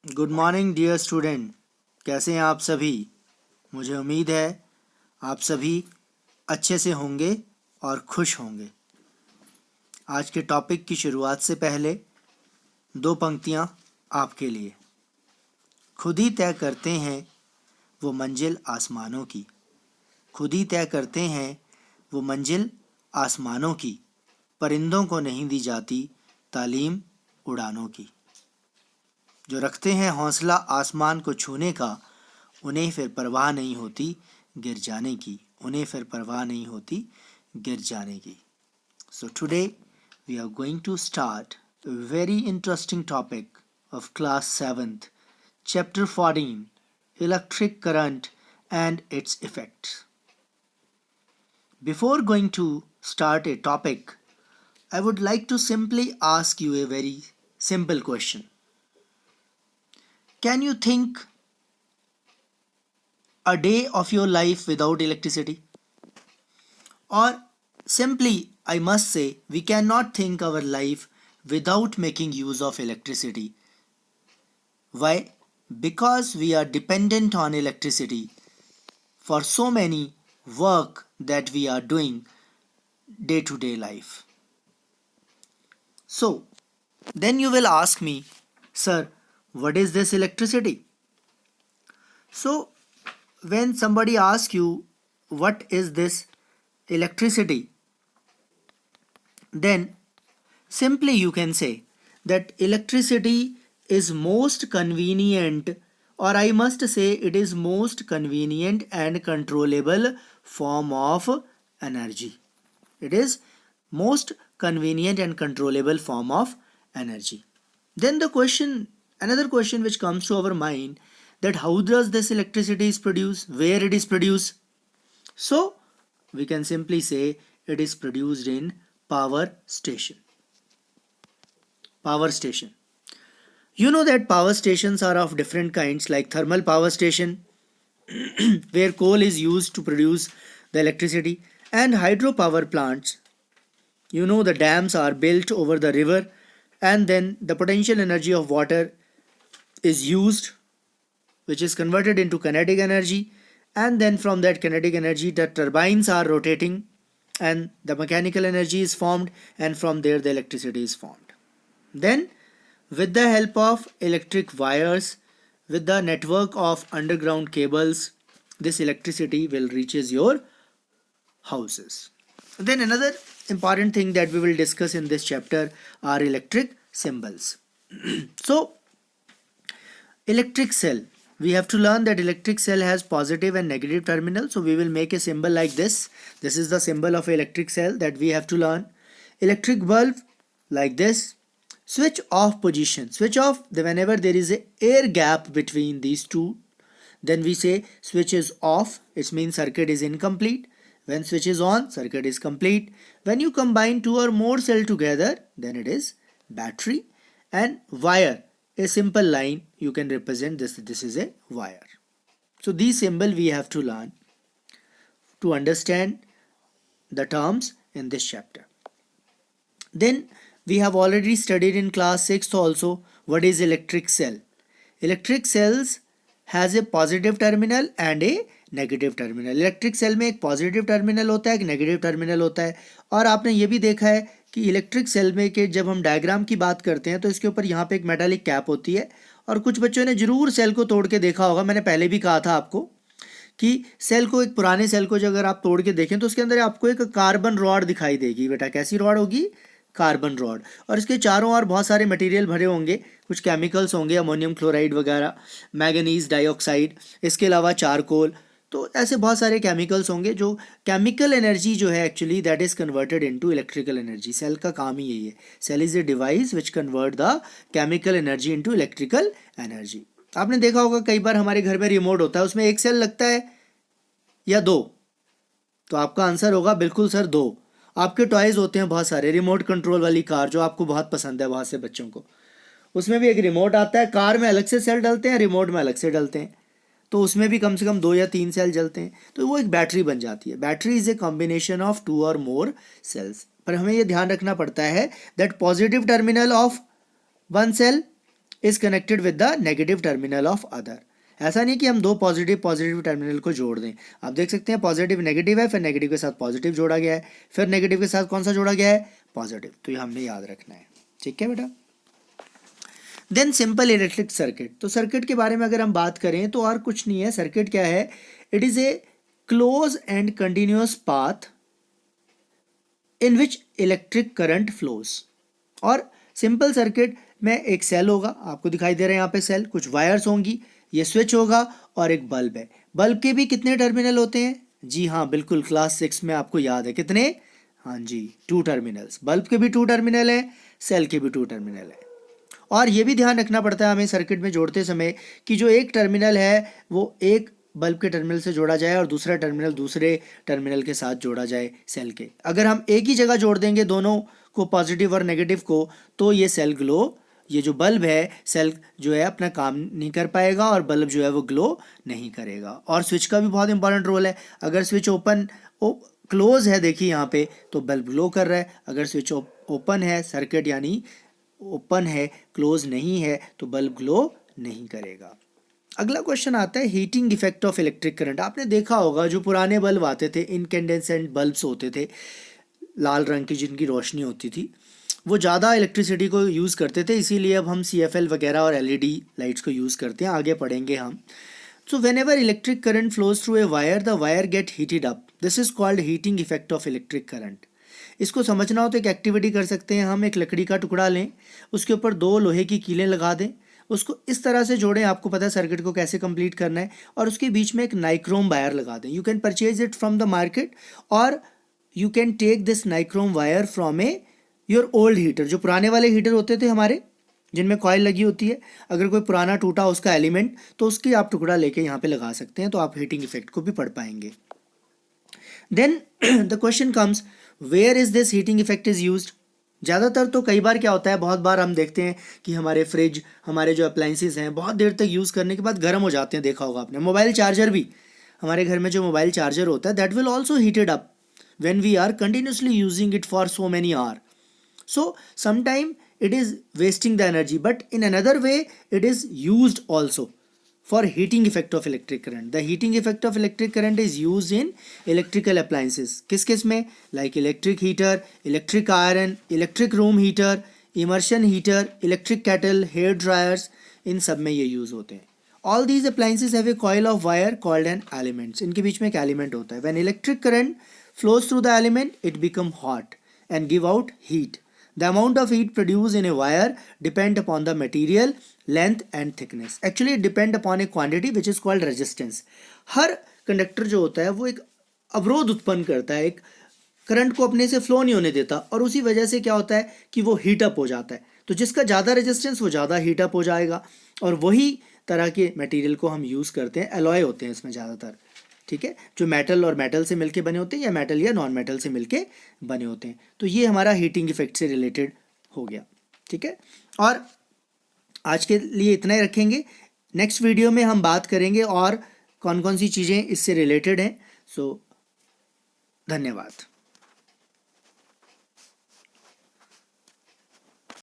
Good morning dear student. कैसे हैं आप सभी? मुझे उम्मीद है आप सभी अच्छे से होंगे और खुश होंगे। आज के टॉपिक की शुरुआत से पहले दो पंक्तियां आपके लिए। खुद ही तय करते हैं वो मंजिल आसमानों की। खुद ही तय करते हैं वो मंजिल आसमानों की। परिंदों को नहीं दी जाती तालीम उड़ानों की। जो रखते हैं हौसला आसमान को छूने का, उन्हें फिर परवाह नहीं होती गिर जाने की। उन्हें फिर परवाह नहीं होती गिर जाने की। So today we are going to start a very interesting topic of class 7th, chapter 14, electric current and its effects. Before going to start a topic, I would like to simply ask you a very simple question. Can you think a day of your life without electricity? Or simply, I must say, we cannot think our life without making use of electricity. Why? Because we are dependent on electricity for so many work that we are doing day to day life. So, then you will ask me, sir, what is this electricity? So, when somebody asks you, what is this electricity? Then simply you can say that electricity is most convenient, or I must say it is most convenient and controllable form of energy. It is most convenient and controllable form of energy. Then another question which comes to our mind, that how does this electricity is produced, where it is produced? So we can simply say it is produced in power station. Power station. You know that power stations are of different kinds, like thermal power station where coal is used to produce the electricity, and hydropower plants. You know the dams are built over the river, and then the potential energy of water is used, which is converted into kinetic energy, and then from that kinetic energy the turbines are rotating and the mechanical energy is formed, and from there the electricity is formed. Then with the help of electric wires, with the network of underground cables, this electricity will reaches your houses. Then another important thing that we will discuss in this chapter are electric symbols. So electric cell, we have to learn that electric cell has positive and negative terminal. So we will make a symbol like this. This is the symbol of electric cell that we have to learn. Electric bulb like this. Switch off position. Switch off whenever there is a air gap between these two. Then we say switch is off. It means circuit is incomplete. When switch is on, circuit is complete. When you combine two or more cell together, then it is battery. And wire, a simple line, you can represent this is a wire. So these symbol we have to learn to understand the terms in this chapter. Then we have already studied in class 6th also what is electric cell. Electric cells has a positive terminal and a negative terminal. Electric cell में एक positive terminal होता है, एक negative terminal होता है. और आपने ये भी देखा है कि इलेक्ट्रिक सेल में के जब हम डायग्राम की बात करते हैं तो इसके ऊपर यहाँ पे एक मेटालिक कैप होती है. और कुछ बच्चों ने जरूर सेल को तोड़ के देखा होगा. मैंने पहले भी कहा था आपको कि सेल को, एक पुराने सेल को अगर आप तोड़ के देखें तो उसके अंदर आपको एक कार्बन रॉड दिखाई देगी. बेटा कैसी रॉड होगी? Carbon rod. और इसके चारों ओर बहुत सारे मटेरियल भरे होंगे, कुछ केमिकल्स होंगे, अमोनियम क्लोराइड वगैरह, मैंगनीज डाइऑक्साइड, इसके अलावा चारकोल. तो ऐसे बहुत सारे केमिकल्स होंगे जो केमिकल एनर्जी जो है actually that is converted into electrical energy. Cell का काम ही यही है. Cell is a device which convert the chemical energy into electrical energy. आपने देखा होगा कई बार हमारे घर में रिमोट होता है, उसमें एक सेल लगता है या दो? तो आपका आंसर होगा बिल्कुल सर दो. आपके टॉयज होते हैं बहुत सारे, रिमोट कंट्रोल वाली कार जो आपको बहुत पसंद है बहुत से बच्चों को, उसमें भी एक रिमोट आता है. कार में अलग से सेल डलते हैं, रिमोट में अलग से डलते हैं, तो उसमें भी कम से कम 2 या 3 सेल जलते हैं, तो वो एक बैटरी बन जाती है. Battery is a combination of 2 और मोर सेल्स. पर हमें ये ध्यान रखना पड़ता है that positive terminal of one cell is connected with the negative terminal of other. ऐसा नहीं कि हम दो पॉजिटिव टर्मिनल को जोड़ दें। आप देख सकते हैं पॉजिटिव नेगेटिव है, फिर नेगेटिव के साथ पॉजिटिव जोड़ा गया है, फिर नेगेटिव के साथ कौन सा जोड़ा गया है, पॉजिटिव। तो ये हमने याद रखना है, ठीक है बेटा। Then simple electric circuit. तो सर्किट के बारे में अगर हम बात करें तो और कुछ नहीं है। सर्किट क्या है, it is a close and continuous path in which electric current flows. और सिंपल सर्किट में एक सेल होगा, आपको दिखाई दे रहा है यहाँ पे सेल, कुछ वायर्स होंगी, ये स्विच होगा और एक बल्ब है। बल्ब के भी कितने टर्मिनल होते हैं, जी हाँ बिल्कुल, क्लास 6 में आपको याद है कितने, हाँ जी 2 टर्मिनल्स। बल्ब के भी 2 टर्मिनल है, सेल के भी 2 टर्मिनल है। और ये भी ध्यान रखना पड़ता है हमें सर्किट में जोड़ते समय कि जो एक टर्मिनल है वो एक बल्ब के टर्मिनल से जोड़ा जाए और दूसरा टर्मिनल दूसरे टर्मिनल के साथ जोड़ा जाए सेल के। अगर हम एक ही जगह जोड़ देंगे दोनों को, पॉजिटिव और नेगेटिव को, तो ये सेल ग्लो, ये जो बल्ब है सेल जो है अपना काम नहीं कर पाएगा और बल्ब जो है वो ग्लो नहीं करेगा। और स्विच का भी बहुत इंपॉर्टेंट रोल है। अगर स्विच क्लोज है, देखिए यहाँ पे, तो बल्ब ग्लो कर रहा है। अगर स्विच ओपन है, सर्किट यानी ओपन है, क्लोज नहीं है, तो बल्ब ग्लो नहीं करेगा। अगला क्वेश्चन आता है heating effect of electric current. आपने देखा होगा जो पुराने बल्ब आते थे, इनकैंडेसेंट बल्ब्स होते थे, लाल रंग की जिनकी रोशनी होती थी, वो ज़्यादा इलेक्ट्रिसिटी को यूज़ करते थे, इसीलिए अब हम CFL वगैरह और LED लाइट्स को यूज़ करते हैं, आगे पढ़ेंगे हम। So when ever electric current flows through a wire, the wire gate heated up, this is called heating effect of electric current. इसको समझना हो तो एक एक्टिविटी कर सकते हैं हम। एक लकड़ी का टुकड़ा लें, उसके ऊपर 2 लोहे की कीलें लगा दें, उसको इस तरह से जोड़ें, आपको पता है सर्किट को कैसे कंप्लीट करना है, और उसके बीच में एक नाइक्रोम वायर लगा दें। You can purchase it from the market और you can take this nichrome wire from a your old heater. जो पुराने वाले हीटर होते थे हमारे, जिनमें कॉइल लगी होती है, अगर कोई पुराना टूटा उसका एलिमेंट, तो उसकी आप टुकड़ा लेके यहाँ पे लगा सकते हैं, तो आप हीटिंग इफेक्ट को भी पढ़ पाएंगे। Then the question comes, where is this heating effect is used. ज़्यादातर तो कई बार क्या होता है, बहुत बार हम देखते हैं कि हमारे फ्रिज, हमारे जो अप्लाइंसेस हैं, बहुत देर तक यूज़ करने के बाद गर्म हो जाते हैं। देखा होगा आपने, मोबाइल चार्जर भी, हमारे घर में जो मोबाइल चार्जर होता है, that will also heated up when we are continuously using it for so many hours. So sometime it is wasting the energy, but in another way it is used also for heating effect of electric current. The heating effect of electric current is used in electrical appliances. किस में, like electric heater, electric iron, electric room heater, immersion heater, electric kettle, hair dryers, इन सब में ये use होते हैं। All these appliances have a coil of wire called an element. इनके बीच में एक element होता है। When electric current flows through the element, it become hot and give out heat. The amount of heat produced in a wire depend upon the material, length and thickness. Actually it depend upon a quantity which is called resistance. Her conductor जो होता है वो एक अवरोध उत्पन्न करता है, एक करंट को अपने से फ्लो नहीं होने देता, और उसी वजह से क्या होता है कि वो हीट अप हो जाता है। तो जिसका ज़्यादा रेजिस्टेंस वो ज़्यादा हीट अप हो जाएगा, और वही तरह के मटेरियल को हम यूज़ करते हैं। एलॉय होते हैं इसमें ज़्यादातर, ठीक है, जो मेटल और मेटल से मिलके बने होते हैं, या मेटल या नॉन मेटल से मिलके बने होते हैं। तो ये हमारा हीटिंग इफेक्ट से रिलेटेड हो गया, ठीक है। और आज के लिए इतना ही रखेंगे। नेक्स्ट वीडियो में हम बात करेंगे और कौन कौन सी चीज़ें इससे रिलेटेड हैं। सो धन्यवाद।